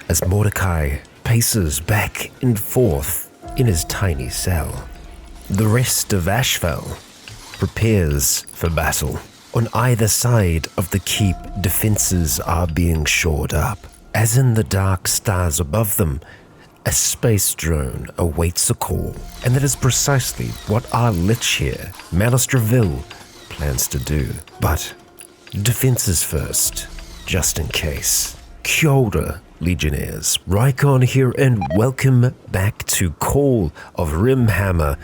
as Mordecai paces back and forth in his tiny cell. The rest of Ashfell prepares for battle. On either side of the keep, defenses are being shored up. As in the dark stars above them, a space drone awaits a call, and that is precisely what our Lich here, Malastraville, plans to do. But defenses first, just in case. Kia ora, Legionnaires. Rycon here, and welcome back to Call of Rimhammer,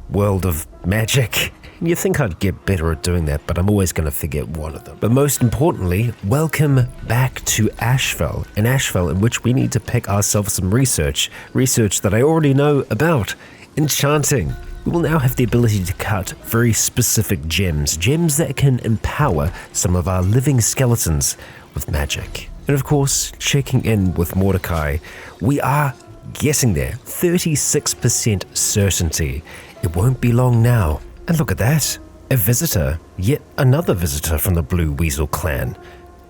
World of Magic. You think I'd get better at doing that, but I'm always going to forget one of them. But most importantly, welcome back to Ashfell, an Ashfell in which we need to pick ourselves some research that I already know about. Enchanting. We will now have the ability to cut very specific gems that can empower some of our living skeletons with magic. And of course, checking in with Mordecai, we are getting there. 36% certainty. It won't be long now. And look at that, a visitor, yet another visitor from the Blue Weasel clan.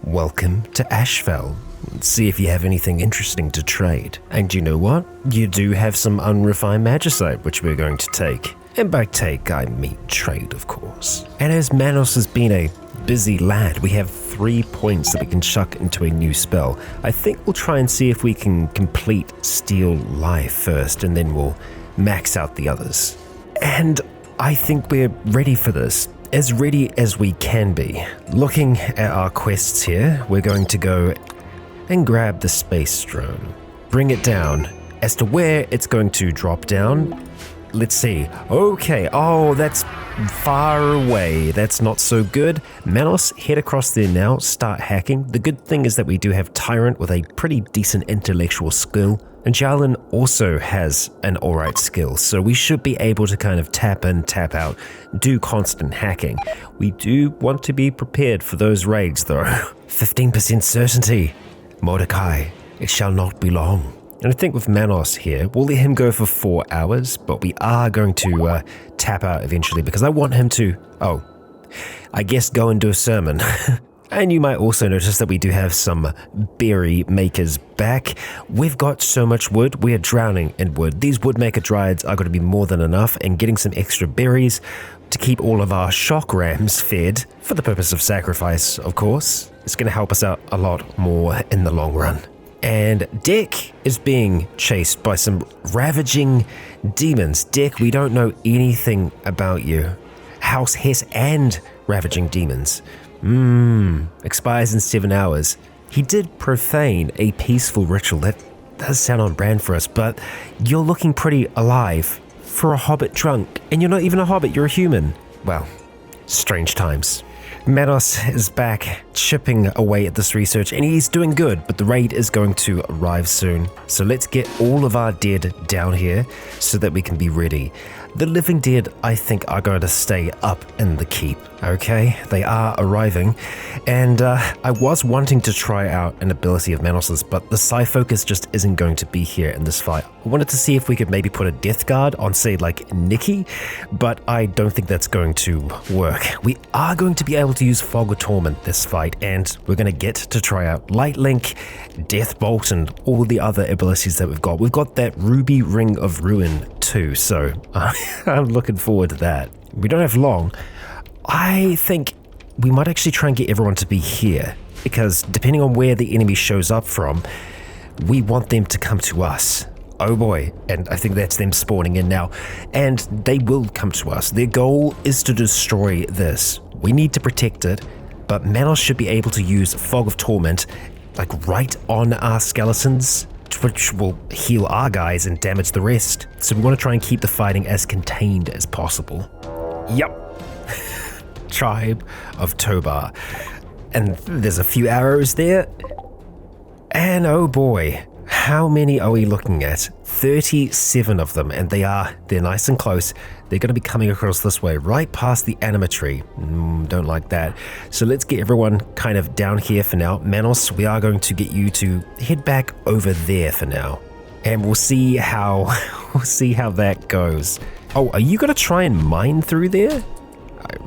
Welcome to Ashfell. Let's see if you have anything interesting to trade. And you know what? You do have some unrefined magicite, which we're going to take. And by take, I mean trade, of course. And as Manos has been a busy lad, we have 3 points that we can chuck into a new spell. I think we'll try and see if we can complete Steal Life first, and then we'll max out the others. And I think we're ready for this, as ready as we can be. Looking at our quests here, we're going to go and grab the space drone, bring it down. As to where it's going to drop down, let's see. Okay, oh, that's far away. That's not so good. Manos, head across there now, start hacking. The good thing is that we do have Tyrant with a pretty decent intellectual skill. And Jarlin also has an alright skill, so we should be able to kind of tap in, tap out, do constant hacking. We do want to be prepared for those raids though. 15% certainty. Mordecai, it shall not be long. And I think with Manos here, we'll let him go for 4 hours, but we are going to tap out eventually because I want him to, I guess go and do a sermon. And you might also notice that we do have some berry makers back. We've got so much wood, we are drowning in wood. These woodmaker dryads are going to be more than enough, and getting some extra berries to keep all of our shock rams fed, for the purpose of sacrifice, of course. It's going to help us out a lot more in the long run. And Dick is being chased by some ravaging demons. Dick, we don't know anything about you. House Hess and ravaging demons. Expires in 7 hours. He did profane a peaceful ritual. That does sound on brand for us, but you're looking pretty alive for a hobbit drunk, and you're not even a hobbit, you're a human. Well, strange times. Manos is back, chipping away at this research, and he's doing good, but the raid is going to arrive soon. So let's get all of our dead down here so that we can be ready. The living dead, I think, are going to stay up in the keep, okay? They are arriving, and I was wanting to try out an ability of Manos's, but the Psi Focus just isn't going to be here in this fight. I wanted to see if we could maybe put a Death Guard on, say, like Nikki, but I don't think that's going to work. We are going to be able to use Fog of Torment this fight, and we're going to get to try out Light Link, Death Bolt, and all the other abilities that we've got. We've got that Ruby Ring of Ruin too, so I'm looking forward to that. We don't have long. I think we might actually try and get everyone to be here, because depending on where the enemy shows up from, we want them to come to us. Oh boy, and I think that's them spawning in now, and they will come to us. Their goal is to destroy this. We need to protect it, but Manos should be able to use Fog of Torment like right on our skeletons, which will heal our guys and damage the rest. So we want to try and keep the fighting as contained as possible. Yep. Tribe of Tobar. And there's a few arrows there. And oh boy, how many are we looking at? 37 of them, and they're nice and close. They're going to be coming across this way, right past the animatory. Don't like that. So let's get everyone kind of down here for now. Manos, we are going to get you to head back over there for now, and we'll see how that goes. Oh, are you going to try and mine through there?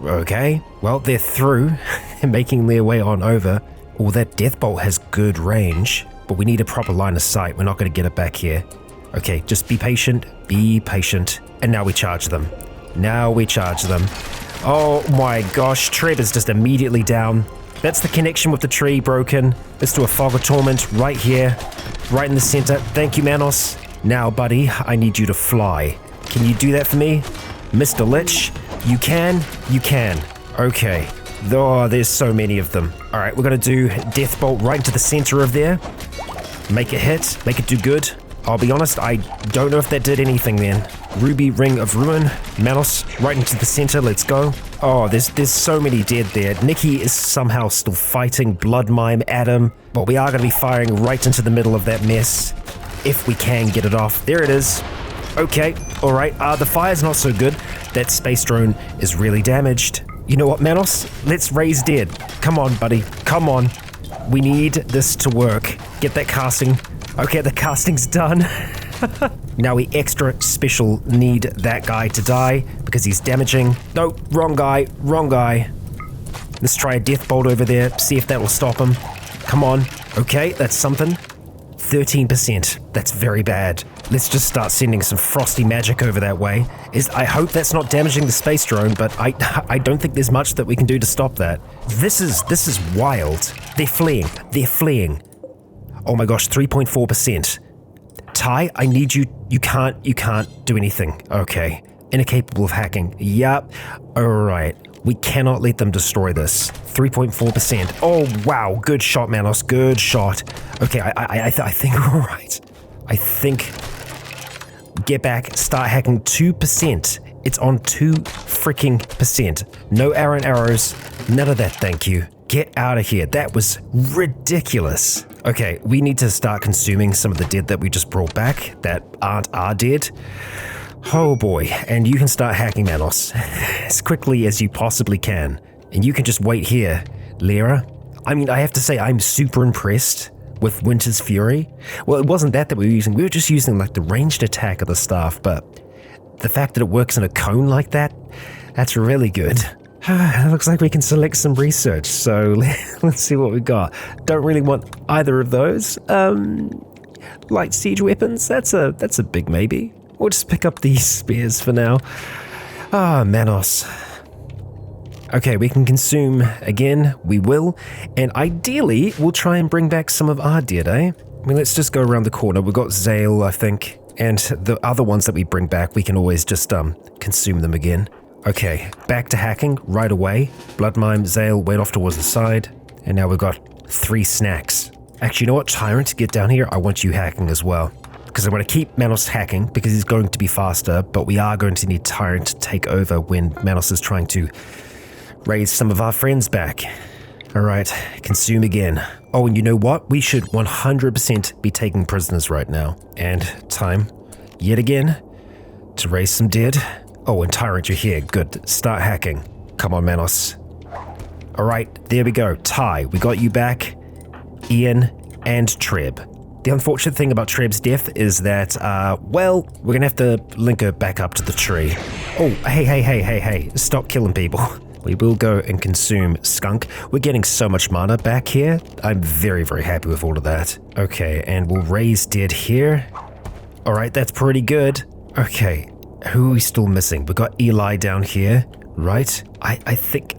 Okay, well, they're through. They're making their way on over. Oh, that Death Bolt has good range. but we need a proper line of sight. We're not going to get it back here. Okay, just be patient, and now we charge them. Oh my gosh, Treb is just immediately down. That's the connection with the tree broken. Let's do a Fog of Torment right here, right in the center. Thank you, Manos. Now, buddy, I need you to fly. Can you do that for me? Mr. Lich, you can. Okay. Oh, there's so many of them. All right, we're going to do Death Bolt right into the center of there. Make it hit, make it do good. I'll be honest, I don't know if that did anything then. Ruby Ring of Ruin, Manos, right into the center, let's go. Oh, there's so many dead there. Nikki is somehow still fighting Blood Mime at him, but we are going to be firing right into the middle of that mess, if we can get it off. There it is. Okay, all right, the fire's not so good. That space drone is really damaged. You know what, Manos? Let's raise dead. Come on, buddy, come on. We need this to work. Get that casting. Okay, the casting's done. Now we extra special need that guy to die because he's damaging. No, wrong guy. Let's try a Death Bolt over there, see if that will stop him. Come on. Okay, that's something. 13%. That's very bad. Let's just start sending some frosty magic over that way. I hope that's not damaging the space drone, but I don't think there's much that we can do to stop that. This is wild. They're fleeing. Oh my gosh, 3.4%. Ty, I need you. You can't do anything. Okay. Incapable of hacking. Yup. Alright. We cannot let them destroy this. 3.4%. Oh, wow. Good shot, Manos. Good shot. Okay, I think we're alright. I think... Get back. Start hacking 2%. It's on 2 freaking percent. No arrows. None of that, thank you. Get out of here. That was ridiculous. Okay, we need to start consuming some of the dead that we just brought back that aren't our dead. Oh boy, and you can start hacking Manos as quickly as you possibly can. And you can just wait here, Lyra. I mean, I have to say, I'm super impressed with Winter's Fury. Well, it wasn't that we were using. We were just using like the ranged attack of the staff, but the fact that it works in a cone like that, that's really good. It looks like we can select some research, so let's see what we got. Don't really want either of those. Light siege weapons, that's a big maybe. We'll just pick up these spears for now. Manos. Okay, we can consume again, we will. And ideally, we'll try and bring back some of our dead, eh? I mean, let's just go around the corner. We've got Zale, I think. And the other ones that we bring back, we can always just consume them again. Okay, back to hacking right away. Blood Mime, Zale went off towards the side. And now we've got 3 snacks. Actually, you know what? Tyrant, get down here. I want you hacking as well. Because I want to keep Manos hacking because he's going to be faster. But we are going to need Tyrant to take over when Manos is trying to raise some of our friends back. Alright, consume again. Oh, and you know what? We should 100% be taking prisoners right now. And time, yet again, to raise some dead. Oh, and Tyrant, you're here. Good. Start hacking. Come on, Manos. Alright, there we go. Ty, we got you back. Ian and Treb. The unfortunate thing about Treb's death is that, well, we're gonna have to link her back up to the tree. Oh, hey. Stop killing people. We will go and consume Skunk. We're getting so much mana back here. I'm very, very happy with all of that. Okay, and we'll raise dead here. Alright, that's pretty good. Okay, who are we still missing? We've got Eli down here, right? I think,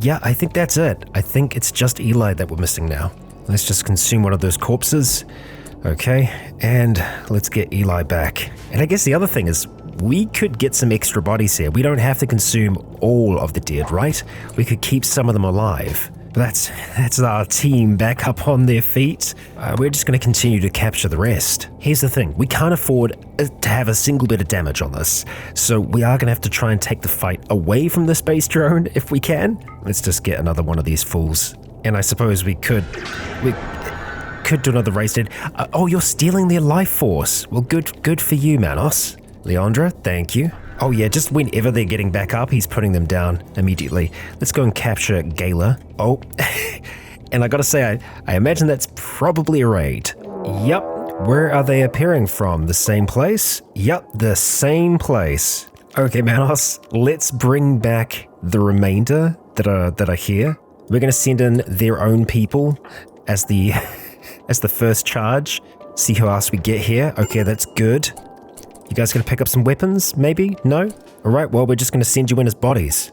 yeah, I think that's it. I think it's just Eli that we're missing now. Let's just consume one of those corpses. Okay, and let's get Eli back. And I guess the other thing is, we could get some extra bodies here. We don't have to consume all of the dead, right? We could keep some of them alive. But that's our team back up on their feet. We're just going to continue to capture the rest. Here's the thing. We can't afford to have a single bit of damage on this. So we are going to have to try and take the fight away from the space drone if we can. Let's just get another one of these fools. And I suppose we could do another race dead. Oh, you're stealing their life force. Well, good for you, Manos. Leandra, thank you. Oh yeah, just whenever they're getting back up, he's putting them down immediately. Let's go and capture Gala. Oh, and I gotta say, I imagine that's probably a raid. Yup, where are they appearing from? The same place? Yup, the same place. Okay, Manos, let's bring back the remainder that are here. We're gonna send in their own people as the as the first charge. See who else we get here. Okay, that's good. You guys gonna pick up some weapons, maybe? No? Alright, well, we're just gonna send you in as bodies.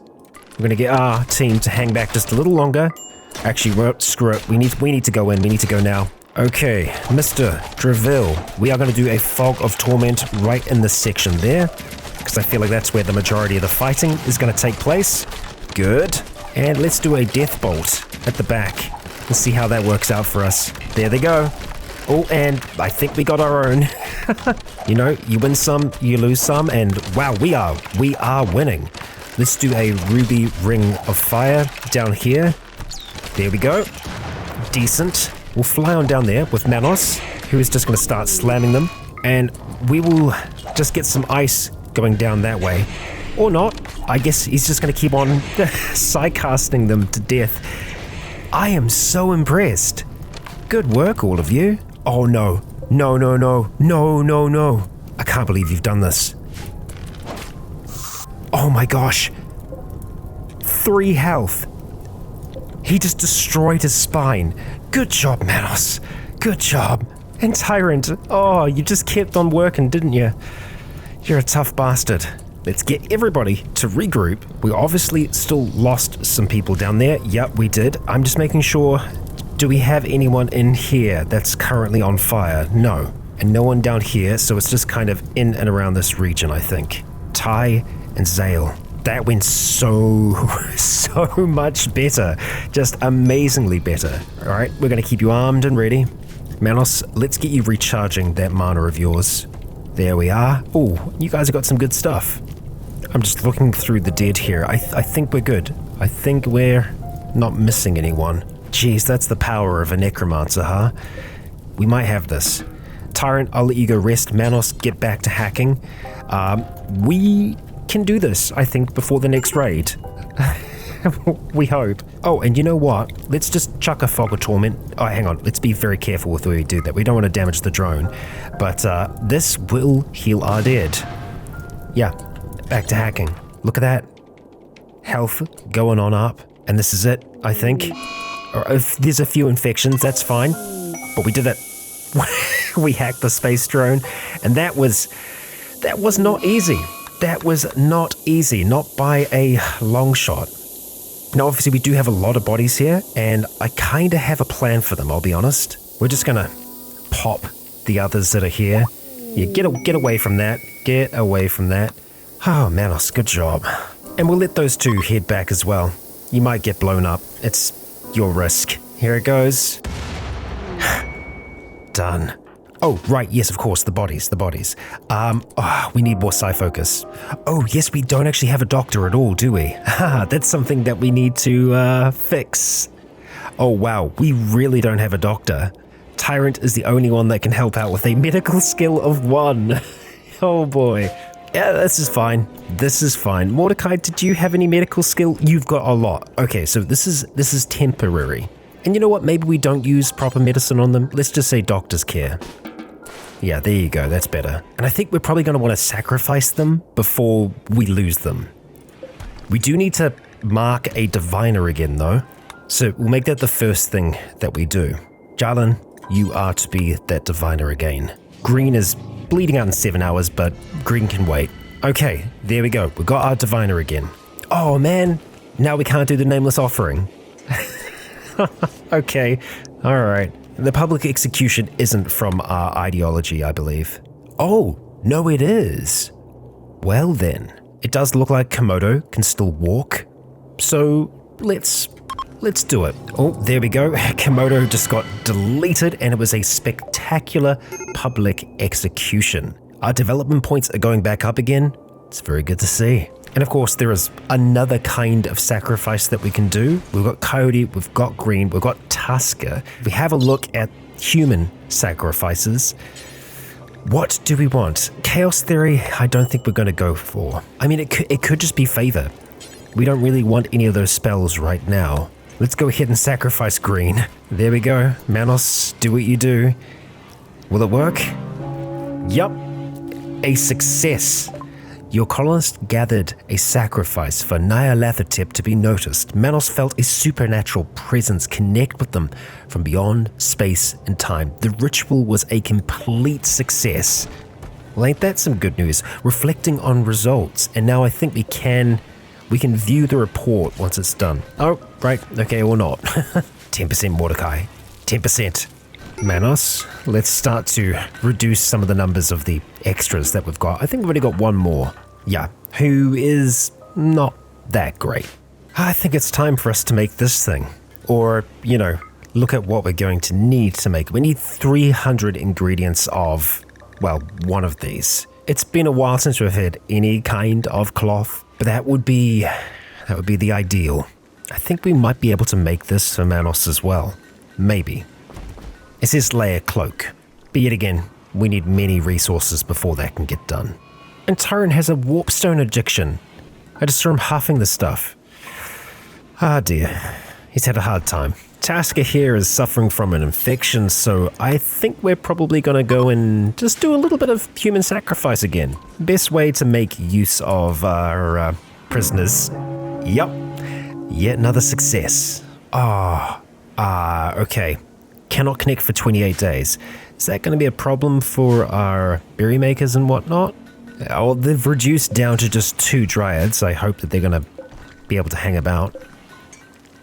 We're gonna get our team to hang back just a little longer. Actually, well, screw it. We need to go in. We need to go now. Okay, Mr. Dreville, we are gonna do a Fog of Torment right in this section there, because I feel like that's where the majority of the fighting is gonna take place. Good. And let's do a Death Bolt at the back. Let's see how that works out for us. There they go. Oh, and I think we got our own. You know, you win some, you lose some, and wow, we are winning. Let's do a Ruby Ring of Fire down here. There we go. Decent. We'll fly on down there with Manos, who is just going to start slamming them, and we will just get some ice going down that way. Or not. I guess he's just going to keep on side-casting them to death. I am so impressed. Good work, all of you. Oh no. No, no, no. No, no, no. I can't believe you've done this. Oh my gosh. 3 health. He just destroyed his spine. Good job, Manos. Good job. And Tyrant, oh, you just kept on working, didn't you? You're a tough bastard. Let's get everybody to regroup. We obviously still lost some people down there. Yep, we did. I'm just making sure. Do we have anyone in here that's currently on fire? No. And no one down here, so it's just kind of in and around this region, I think. Ty and Zale. That went so much better. Just amazingly better. All right, we're going to keep you armed and ready. Manos, let's get you recharging that mana of yours. There we are. Oh, you guys have got some good stuff. I'm just looking through the dead here. I think we're good. I think we're not missing anyone. Jeez, that's the power of a Necromancer, huh? We might have this. Tyrant, I'll let you go rest. Manos, get back to hacking. We can do this, I think, before the next raid. We hope. Oh, and you know what? Let's just chuck a Fog of Torment. Oh, hang on. Let's be very careful with the way we do that. We don't want to damage the drone. But this will heal our dead. Yeah, back to hacking. Look at that. Health going on up. And this is it, I think. Or if there's a few infections, that's fine. But we did it. We hacked the space drone. And that was not easy. That was not easy. Not by a long shot. Now, obviously, we do have a lot of bodies here, and I kind of have a plan for them, I'll be honest. We're just going to pop the others that are here. Yeah, get away from that. Get away from that. Oh, Manos, good job. And we'll let those two head back as well. You might get blown up. It's your risk. Here it goes. Done. Oh, right, yes, of course, the bodies. We need more psi focus. Oh, yes, we don't actually have a doctor at all, do we? That's something that we need to fix. Oh, wow, we really don't have a doctor. Tyrant is the only one that can help out with a medical skill of 1. Oh, boy. Yeah, this is fine. This is fine. Mordecai, did you have any medical skill? You've got a lot. Okay, so this is temporary. And you know what? Maybe we don't use proper medicine on them. Let's just say doctor's care. Yeah, there you go. That's better. And I think we're probably going to want to sacrifice them before we lose them. We do need to mark a diviner again, though. So we'll make that the first thing that we do. Jarlan, you are to be that diviner again. Green is bleeding out in 7 hours, but green can wait. Okay, there we go. We got our diviner again. Oh, man. Now we can't do the nameless offering. Okay. All right. The public execution isn't from our ideology, I believe. Oh, no it is. Well then, it does look like Komodo can still walk. So let's do it. Oh, there we go. Komodo just got deleted and it was a spectacular public execution. Our development points are going back up again. It's very good to see. And of course, there is another kind of sacrifice that we can do. We've got Coyote, we've got Green, we've got Tusker. If we have a look at human sacrifices, what do we want? Chaos Theory, I don't think we're going to go for. I mean, it could just be Favor. We don't really want any of those spells right now. Let's go ahead and sacrifice Green. There we go. Manos, do what you do. Will it work? Yup. A success. Your colonists gathered a sacrifice for Nyarlathotep to be noticed. Manos felt a supernatural presence connect with them from beyond space and time. The ritual was a complete success. Well, ain't that some good news? Reflecting on results, and now I think we can view the report once it's done. Oh, right, okay, or not. 10% Mordecai, 10%. Manos, let's start to reduce some of the numbers of the extras that we've got. I think we've already got one more. Yeah, who is not that great. I think it's time for us to make this thing. Or, look at what we're going to need to make it. We need 300 ingredients of, well, one of these. It's been a while since we've had any kind of cloth, but that would be the ideal. I think we might be able to make this for Manos as well. Maybe. It says layer cloak, but yet again, we need many resources before that can get done. And Tyron has a warpstone addiction. I just saw him huffing the stuff. Ah dear, he's had a hard time. Tasker here is suffering from an infection, so I think we're probably going to go and just do a little bit of human sacrifice again. Best way to make use of our prisoners. Yup, yet another success. Okay. Cannot connect for 28 days. Is that going to be a problem for our berry makers and whatnot? Oh, they've reduced down to just 2 dryads. I hope that they're going to be able to hang about.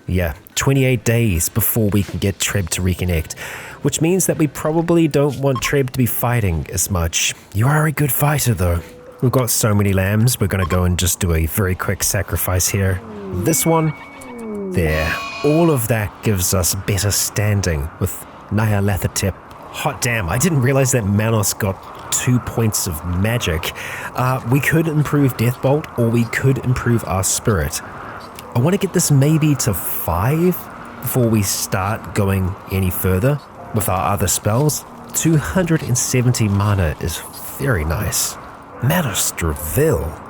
Yeah, 28 days before we can get Treb to reconnect, which means that we probably don't want Treb to be fighting as much. You are a good fighter, though. We've got so many lambs, we're going to go and just do a very quick sacrifice here. This one, there. All of that gives us better standing with Nyarlathotep. Hot damn, I didn't realize that Manos got 2 points of magic. We could improve Deathbolt, or we could improve our spirit. I want to get this maybe to 5 before we start going any further with our other spells. 270 mana is very nice. Manos Dravil.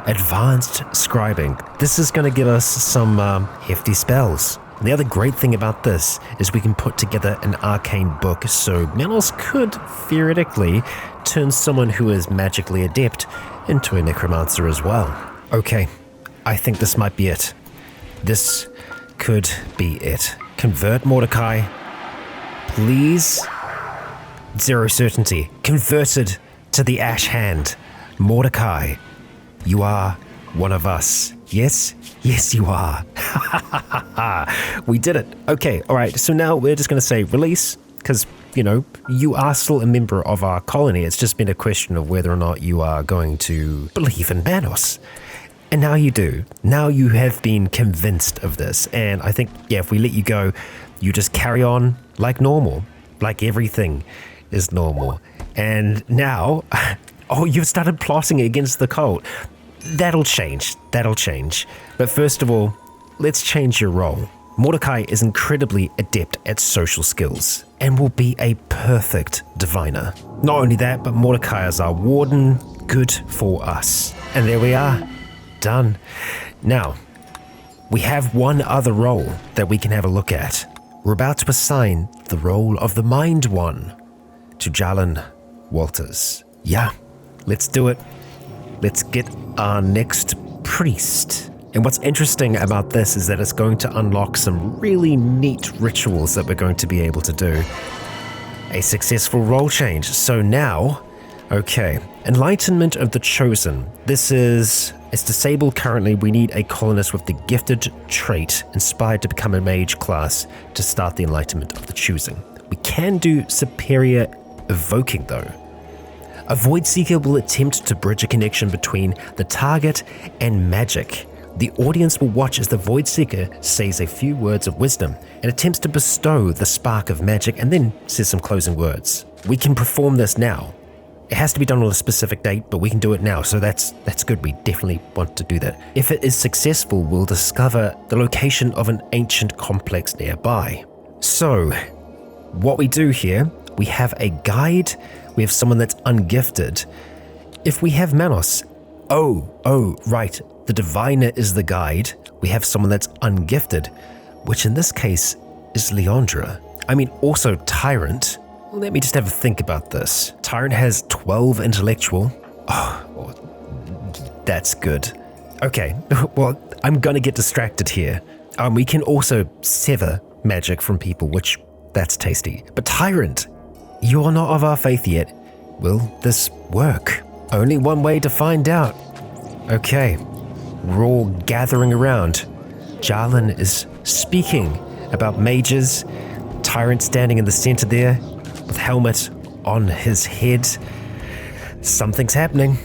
Advanced Scribing. This is going to give us some hefty spells. And the other great thing about this is we can put together an arcane book, so Manos could theoretically turn someone who is magically adept into a necromancer as well. Okay, I think this might be it. This could be it. Convert Mordecai. Please. 0 certainty. Converted to the Ash Hand. Mordecai. You are one of us. Yes? Yes, you are. We did it. Okay, all right. So now we're just going to say release, because, you are still a member of our colony. It's just been a question of whether or not you are going to believe in Manos. And now you do. Now you have been convinced of this. And I think, if we let you go, you just carry on like normal. Like everything is normal. And now... Oh, you've started plotting against the cult. That'll change. But first of all, let's change your role. Mordecai is incredibly adept at social skills and will be a perfect diviner. Not only that, but Mordecai is our warden. Good for us. And there we are. Done. Now, we have one other role that we can have a look at. We're about to assign the role of the Mind One to Jalen Walters. Yeah. Let's do it. Let's get our next priest. And what's interesting about this is that it's going to unlock some really neat rituals that we're going to be able to do. A successful role change. So now, okay, Enlightenment of the Chosen. It's disabled currently. We need a colonist with the gifted trait inspired to become a mage class to start the Enlightenment of the Choosing. We can do Superior Evoking though. A Void Seeker will attempt to bridge a connection between the target and magic. The audience will watch as the Void Seeker says a few words of wisdom and attempts to bestow the spark of magic and then says some closing words. We can perform this now. It has to be done on a specific date, but we can do it now, so that's good. We definitely want to do that. If it is successful, we'll discover the location of an ancient complex nearby. So, what we do here, we have a guide. We have someone that's ungifted. If we have Manos, right, the diviner is the guide. We have someone that's ungifted, which in this case is Leandra. Also Tyrant. Let me just have a think about this. Tyrant has 12 intellectual. That's good. Okay, well, I'm gonna get distracted here. We can also sever magic from people, which, that's tasty. But Tyrant, you are not of our faith yet. Will this work? Only one way to find out. Okay, we're all gathering around. Jarlan is speaking about mages. Tyrant standing in the center there, with helmet on his head. Something's happening.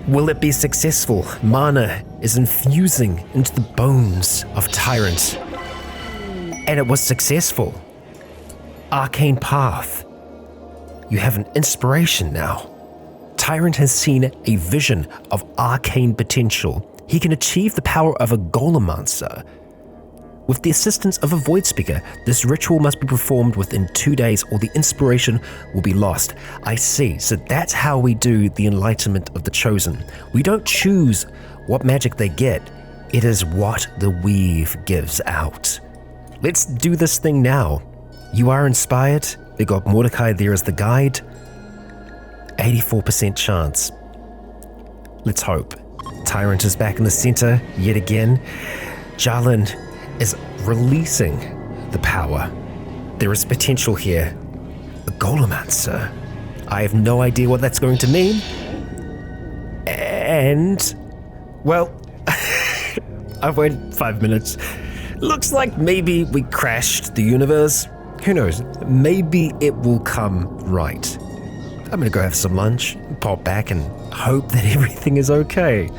Will it be successful? Mana is infusing into the bones of Tyrant. And it was successful. Arcane Path. You have an inspiration now. Tyrant has seen a vision of arcane potential. He can achieve the power of a Necromancer. With the assistance of a Void Speaker, this ritual must be performed within 2 days or the inspiration will be lost. I see, so that's how we do the enlightenment of the chosen. We don't choose what magic they get, it is what the weave gives out. Let's do this thing now. You are inspired, we got Mordecai there as the guide. 84% chance. Let's hope. Tyrant is back in the center yet again. Jarlan is releasing the power. There is potential here. A Necromancer. I have no idea what that's going to mean. And, well, I've waited 5 minutes. Looks like maybe we crashed the universe. Who knows? Maybe it will come right. I'm gonna go have some lunch, pop back and hope that everything is okay.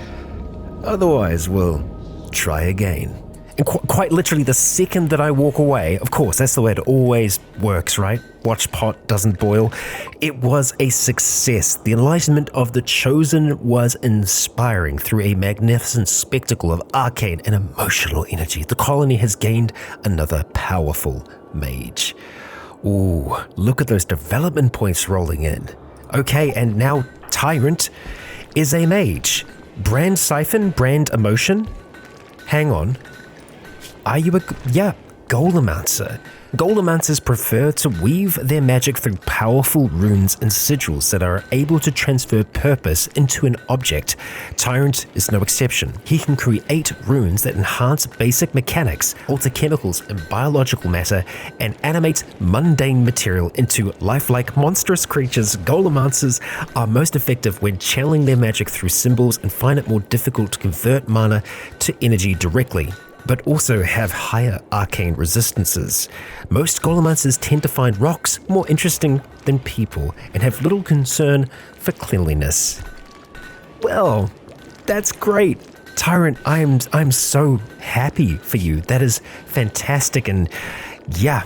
Otherwise, we'll try again. And quite literally, the second that I walk away, of course, that's the way it always works, right? Watch pot doesn't boil. It was a success. The enlightenment of the chosen was inspiring through a magnificent spectacle of arcane and emotional energy. The colony has gained another powerful mage. Ooh, look at those development points rolling in. Okay, and now Tyrant is a mage. Brand Siphon, brand Emotion. Hang on. Are you Necromancer. Necromancers prefer to weave their magic through powerful runes and sigils that are able to transfer purpose into an object. Tyrant is no exception. He can create runes that enhance basic mechanics, alter chemicals and biological matter, and animate mundane material into lifelike monstrous creatures. Necromancers are most effective when channeling their magic through symbols and find it more difficult to convert mana to energy directly, but also have higher arcane resistances. Most Necromancers tend to find rocks more interesting than people and have little concern for cleanliness. Well, that's great. Tyrant, I'm so happy for you. That is fantastic. And yeah,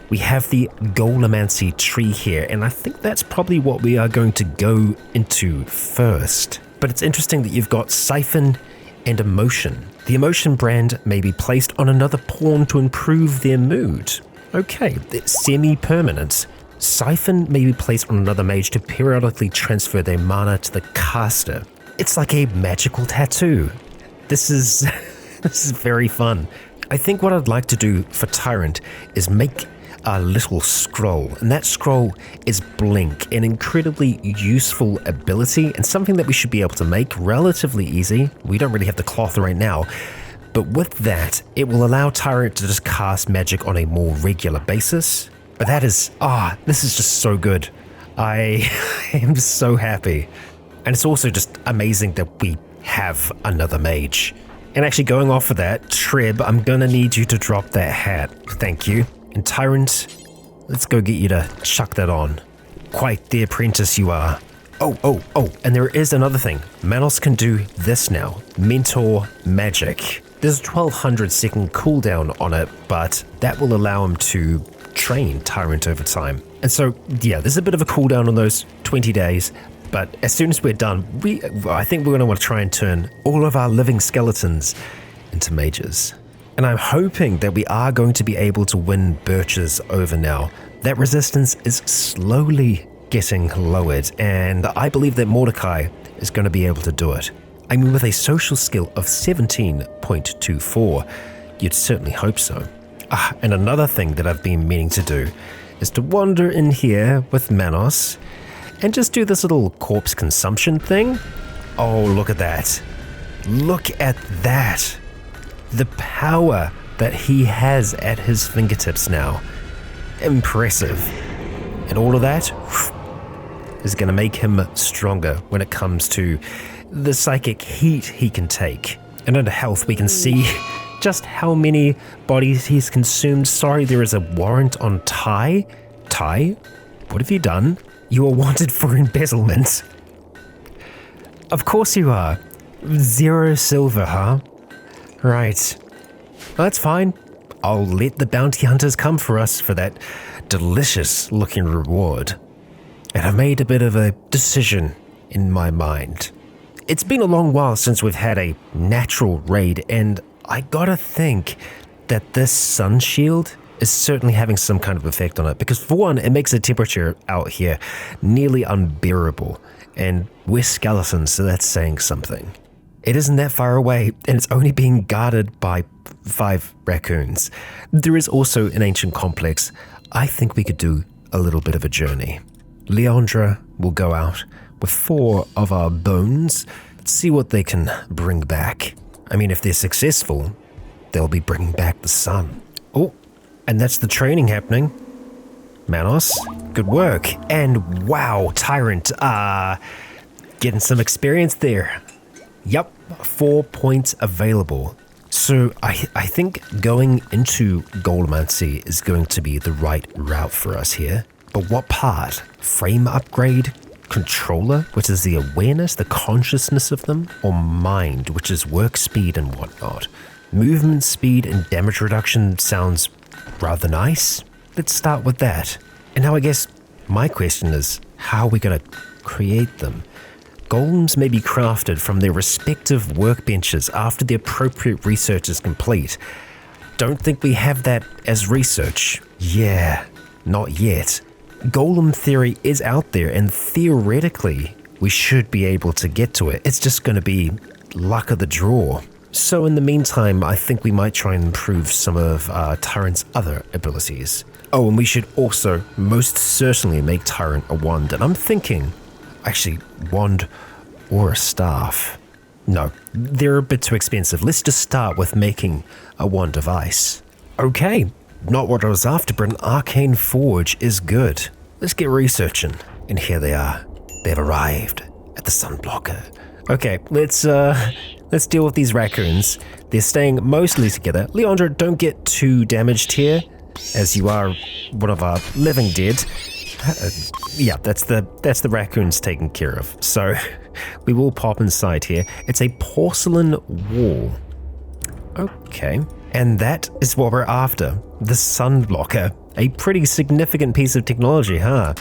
we have the Necromancy tree here, and I think that's probably what we are going to go into first. But it's interesting that you've got Siphon and Emotion. The Emotion brand may be placed on another pawn to improve their mood. Okay, semi-permanent. Siphon may be placed on another mage to periodically transfer their mana to the caster. It's like a magical tattoo. This is very fun. I think what I'd like to do for Tyrant is make a little scroll, and that scroll is Blink, an incredibly useful ability and something that we should be able to make relatively easy. We don't really have the cloth right now, but with that, it will allow Tyrant to just cast magic on a more regular basis. But that is, this is just so good. I am so happy. And it's also just amazing that we have another mage. And actually going off of that, Treb, I'm gonna need you to drop that hat. Thank you. And Tyrant, let's go get you to chuck that on. Quite the apprentice you are. Oh, and there is another thing. Manos can do this now. Mentor Magic. There's a 1200 second cooldown on it, but that will allow him to train Tyrant over time. And so, yeah, there's a bit of a cooldown on those 20 days, but as soon as we're done, I think we're going to want to try and turn all of our living skeletons into mages. And I'm hoping that we are going to be able to win Birches over now. That resistance is slowly getting lowered, and I believe that Mordecai is going to be able to do it. I mean, with a social skill of 17.24, you'd certainly hope so. And another thing that I've been meaning to do is to wander in here with Manos and just do this little corpse consumption thing. Oh, look at that. Look at that. The power that he has at his fingertips now. Impressive. And all of that is going to make him stronger when it comes to the psychic heat he can take. And under health, we can see just how many bodies he's consumed. Sorry, there is a warrant on Ty. Ty, what have you done? You are wanted for embezzlement. Of course you are. 0 silver, huh? Right. Well, that's fine. I'll let the bounty hunters come for us for that delicious looking reward. And I've made a bit of a decision in my mind. It's been a long while since we've had a natural raid, and I gotta think that this sun shield is certainly having some kind of effect on it, because for one, it makes the temperature out here nearly unbearable, and we're skeletons, so that's saying something. It isn't that far away, and it's only being guarded by 5 raccoons. There is also an ancient complex. I think we could do a little bit of a journey. Leandra will go out with 4 of our bones, see what they can bring back. I mean, if they're successful, they'll be bringing back the sun. Oh, and that's the training happening. Manos, good work. And wow, Tyrant, getting some experience there. Yep, 4 points available. So I think going into Golemancy is going to be the right route for us here. But what part? Frame upgrade? Controller, which is the awareness, the consciousness of them? Or mind, which is work speed and whatnot? Movement speed and damage reduction sounds rather nice. Let's start with that. And now I guess my question is, how are we going to create them? Golems may be crafted from their respective workbenches after the appropriate research is complete. Don't think we have that as research. Yeah, not yet. Golem theory is out there, and theoretically, we should be able to get to it. It's just going to be luck of the draw. So in the meantime, I think we might try and improve some of Tyrant's other abilities. Oh, and we should also most certainly make Tyrant a wand. And I'm thinking, actually, wand or a staff. No, they're a bit too expensive. Let's just start with making a wand of ice. Okay, not what I was after, but an arcane forge is good. Let's get researching. And here they are. They've arrived at the sunblocker. Okay, let's deal with these raccoons. They're staying mostly together. Leandra, don't get too damaged here, as you are one of our living dead. Yeah, that's the raccoons taken care of. So we will pop inside here. It's a porcelain wall. Okay, and that is what we're after. The sunblocker. A pretty significant piece of technology, huh?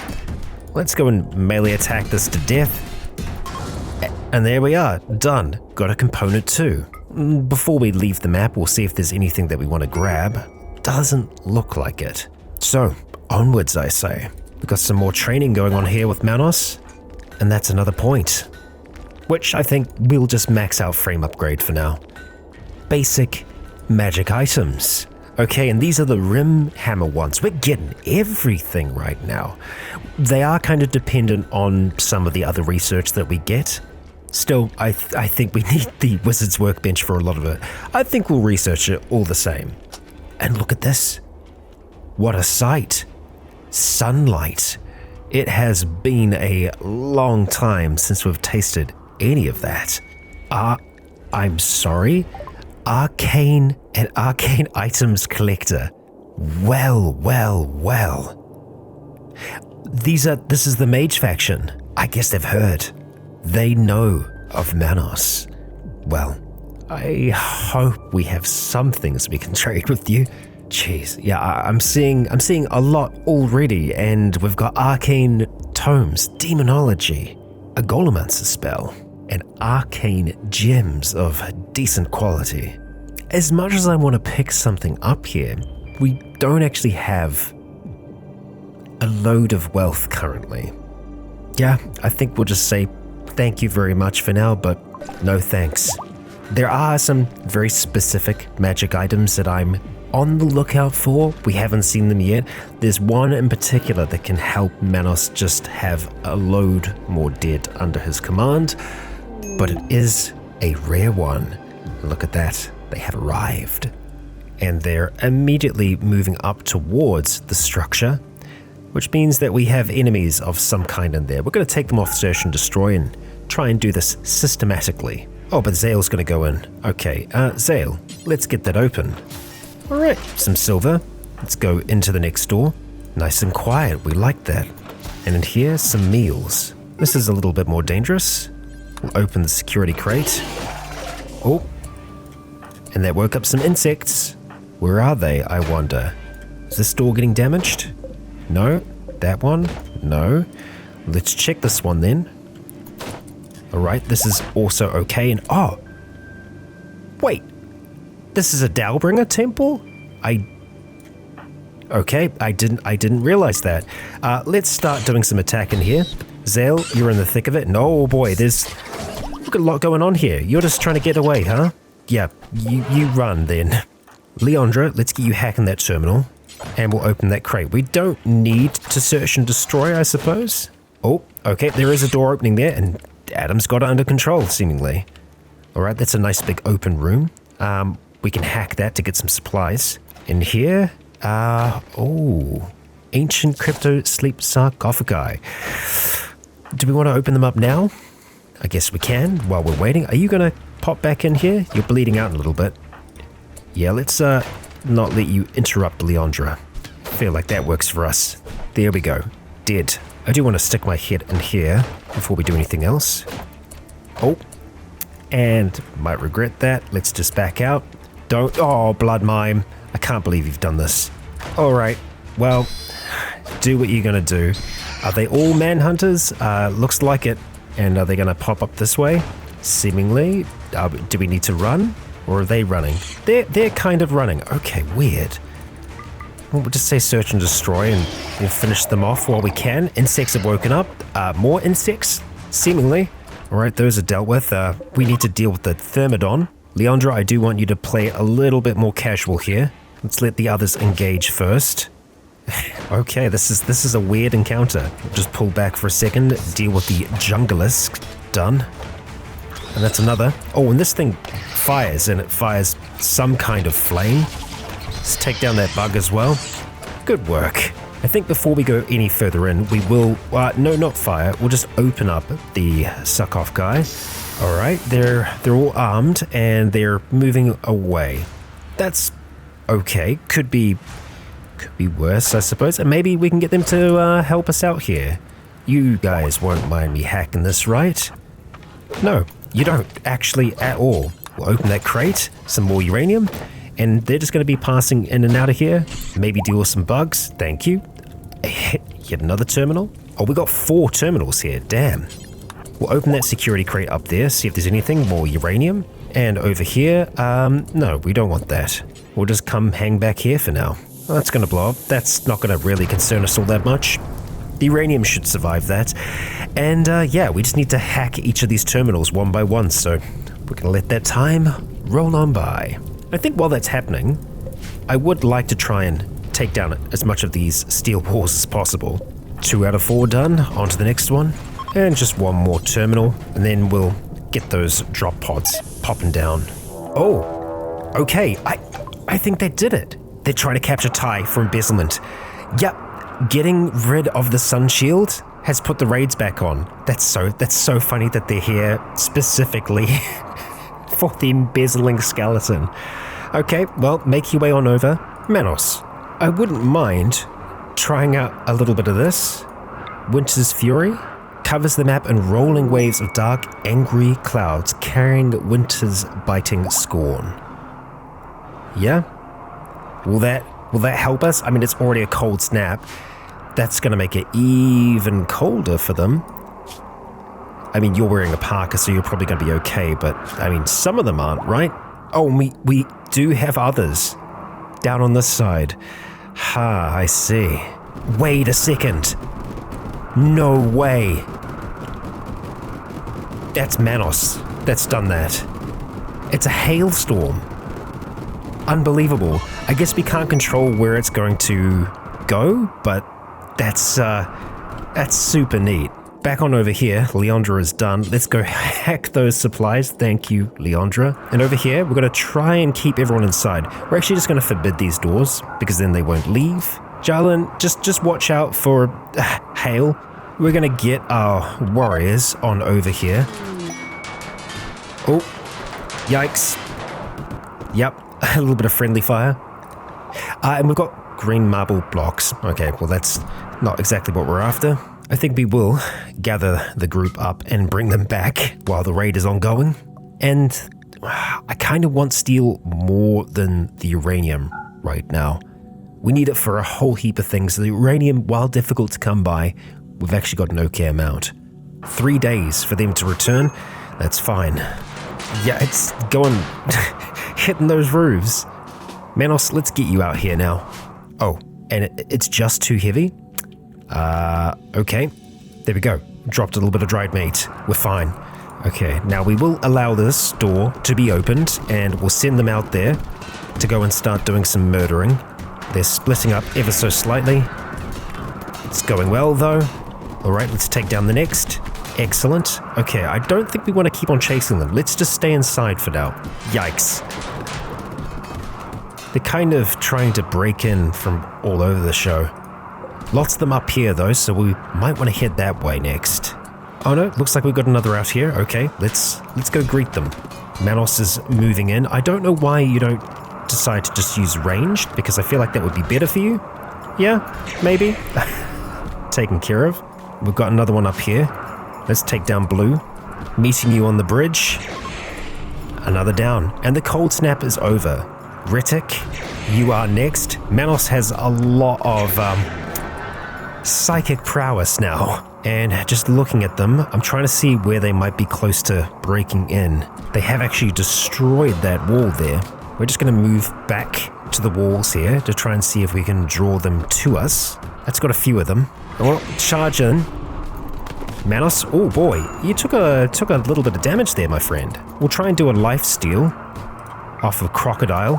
Let's go and melee attack this to death. And there we are, done. Got a component too. Before we leave the map, we'll see if there's anything that we want to grab. Doesn't look like it. So, onwards I say. We've got some more training going on here with Manos, and that's another point. Which I think we'll just max out frame upgrade for now. Basic magic items. Okay, and these are the rim hammer ones. We're getting everything right now. They are kind of dependent on some of the other research that we get. Still, I think we need the wizard's workbench for a lot of it. I think we'll research it all the same. And look at this. What a sight. Sunlight. It has been a long time since we've tasted any of that. I'm sorry? Arcane and arcane items collector. Well. This is the mage faction. I guess they've heard. They know of Manos. Well, I hope we have some things we can trade with you. Jeez, yeah, I'm seeing a lot already, and we've got arcane tomes, demonology, a Golemancer spell, and arcane gems of decent quality. As much as I want to pick something up here, we don't actually have a load of wealth currently. Yeah, I think we'll just say thank you very much for now, but no thanks. There are some very specific magic items that I'm on the lookout for. We haven't seen them yet. There's one in particular that can help Manos just have a load more dead under his command. but it is a rare one. Look at that, they have arrived. And they're immediately moving up towards the structure, which means that we have enemies of some kind in there. We're going to take them off search and destroy and try and do this systematically. Oh, but Zale's going to go in. Okay, Zale, let's get that open. All right, some silver. Let's go into the next door. Nice and quiet, we like that. And in here, some meals. This is a little bit more dangerous. We'll open the security crate. Oh, and that woke up some insects. Where are they, I wonder? Is this door getting damaged? No. That one? No. Let's check this one then. Alright, this is also okay. And oh! Wait! This is a Dalbringer temple? Okay, I didn't realize that. Let's start doing some attacking here. Zale, you're in the thick of it. No, boy, look at a lot going on here. You're just trying to get away, huh? Yeah, you run then. Leandra, let's get you hacking that terminal. And we'll open that crate. We don't need to search and destroy, I suppose. Oh, okay, there is a door opening there, and Adam's got it under control, seemingly. Alright, that's a nice big open room. We can hack that to get some supplies. In here, ancient crypto sleep sarcophagi. Do we want to open them up now? I guess we can while we're waiting. Are you going to pop back in here? You're bleeding out a little bit. Yeah, let's not let you interrupt Leandra. I feel like that works for us. There we go. Dead. I do want to stick my head in here before we do anything else. Oh, and might regret that. Let's just back out. Oh, blood mime. I can't believe you've done this. All right, well, do what you're going to do. Are they all manhunters? Looks like it. And are they going to pop up this way? Seemingly. Do we need to run? Or are they running? They're kind of running. Okay, weird. We'll just say search and destroy and we'll finish them off while we can. Insects have woken up. More insects, seemingly. All right, those are dealt with. We need to deal with the Thermodon. Leandra, I do want you to play a little bit more casual here. Let's let the others engage first. Okay, this is a weird encounter. We'll just pull back for a second, deal with the Jungleisk. Done. And that's another. Oh, and this thing fires, and it fires some kind of flame. Let's take down that bug as well. Good work. I think before we go any further in, we will... no, not fire. We'll just open up the sarcophagi. All right, they're all armed, and they're moving away. That's okay. Could be worse, I suppose. And maybe we can get them to help us out here. You guys won't mind me hacking this, right? No, you don't actually at all. We'll open that crate, some more uranium, and they're just going to be passing in and out of here. Maybe deal with some bugs. Thank you. Yet another terminal. Oh, we got 4 terminals here. Damn. We'll open that security crate up there, see if there's anything more uranium. And over here, no, we don't want that. We'll just come hang back here for now. Well, that's going to blow up. That's not going to really concern us all that much. The uranium should survive that. And yeah, we just need to hack each of these terminals one by one, so we're going to let that time roll on by. I think while that's happening, I would like to try and take down as much of these steel walls as possible. 2 out of 4 done, on to the next one. And just one more terminal, and then we'll get those drop pods popping down. Oh, okay, I think they did it. They're trying to capture Ty for embezzlement. Yep, getting rid of the sun shield has put the raids back on. That's so funny that they're here specifically for the embezzling skeleton. Okay, well, make your way on over. Manos, I wouldn't mind trying out a little bit of this. Winter's Fury covers the map in rolling waves of dark, angry clouds carrying winter's biting scorn. Yeah? Will that help us? I mean, it's already a cold snap. That's going to make it even colder for them. I mean, you're wearing a parka, so you're probably going to be okay, but, I mean, some of them aren't, right? Oh, we do have others down on this side. Ha, I see. Wait a second. No way. That's Manos that's done that. It's a hailstorm. Unbelievable. I guess we can't control where it's going to go, but that's super neat. back on over here. Leandra is done. Let's go hack those supplies. Thank you, Leandra. And over here, we're going to try and keep everyone inside. We're actually just going to forbid these doors because then they won't leave. Jarlan, just watch out for hail. We're going to get our warriors on over here. Oh, yikes. Yep, a little bit of friendly fire. And we've got green marble blocks. Okay, well that's not exactly what we're after. I think we will gather the group up and bring them back while the raid is ongoing. And I kind of want steel more than the uranium right now. We need it for a whole heap of things. The uranium, while difficult to come by, we've actually got an okay amount. 3 days for them to return, that's fine. Yeah, it's going, hitting those roofs. Manos, let's get you out here now. Oh, and it's just too heavy? Okay. There we go. Dropped a little bit of dried meat. We're fine. Okay, now we will allow this door to be opened and we'll send them out there to go and start doing some murdering. They're splitting up ever so slightly. It's going well though. Alright, let's take down the next. Excellent. Okay, I don't think we want to keep on chasing them. Let's just stay inside for now. Yikes. They're kind of trying to break in from all over the show. Lots of them up here though, so we might want to head that way next. Oh no, looks like we've got another out here. Okay, let's go greet them. Manos is moving in. I don't know why you don't decide to just use ranged, because I feel like that would be better for you. Yeah, maybe. Taken care of. We've got another one up here. Let's take down Blue. Meeting you on the bridge. Another down. And the cold snap is over. Ritik, you are next. Manos has a lot of psychic prowess now. And just looking at them, I'm trying to see where they might be close to breaking in. They have actually destroyed that wall there. We're just going to move back to the walls here to try and see if we can draw them to us. That's got a few of them. Well, charge in. Manos, oh boy, you took a little bit of damage there, my friend. We'll try and do a life steal off of Crocodile.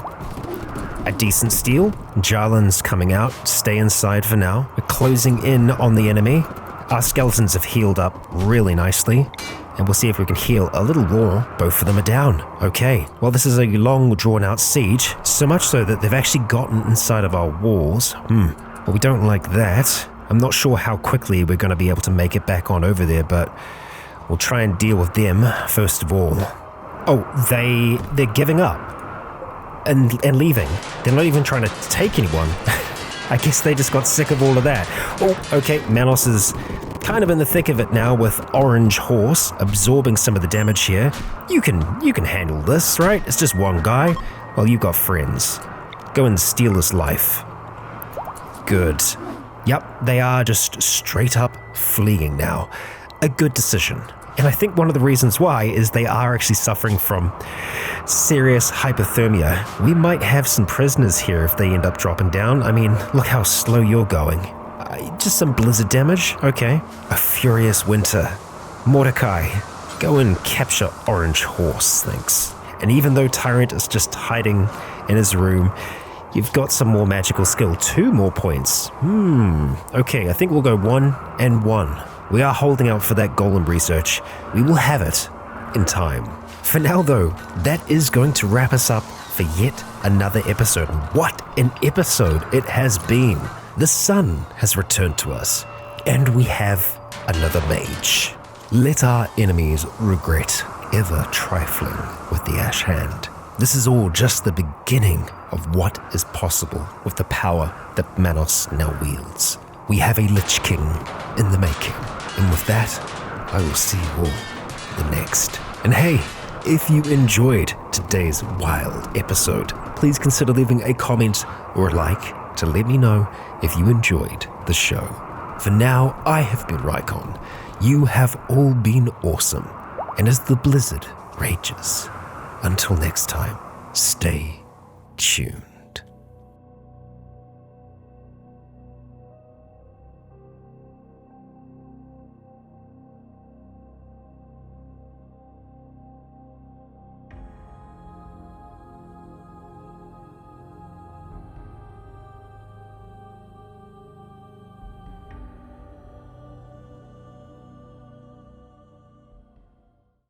A decent steal. Jarlan's coming out. Stay inside for now. We're closing in on the enemy. Our skeletons have healed up really nicely. And we'll see if we can heal a little more. Both of them are down. Okay. Well, this is a long, drawn-out siege. So much so that they've actually gotten inside of our walls. Well, we don't like that. I'm not sure how quickly we're going to be able to make it back on over there, but we'll try and deal with them first of all. Oh, they're giving up and leaving. They're not even trying to take anyone. I guess they just got sick of all of that. Oh, okay. Manos is kind of in the thick of it now with Orange Horse absorbing some of the damage here. You can handle this, right? It's just one guy. Well, you've got friends. Go and steal his life. Good. Yep, they are just straight up fleeing now. A good decision. And I think one of the reasons why is they are actually suffering from serious hypothermia. We might have some prisoners here if they end up dropping down. I mean, look how slow you're going. Just some blizzard damage? Okay. A furious winter. Mordecai, go and capture Orange Horse, thanks. And even though Tyrant is just hiding in his room, you've got some more magical skill. 2 more points. Okay, I think we'll go 1 and 1. We are holding out for that golem research. We will have it in time. For now though, that is going to wrap us up for yet another episode. What an episode it has been. The sun has returned to us, and we have another mage. Let our enemies regret ever trifling with the Ash Hand. This is all just the beginning of what is possible with the power that Manos now wields. We have a Lich King in the making. And with that, I will see you all the next. And hey, if you enjoyed today's wild episode, please consider leaving a comment or a like to let me know if you enjoyed the show. For now, I have been Rycon. You have all been awesome. And as the blizzard rages, until next time, stay tuned.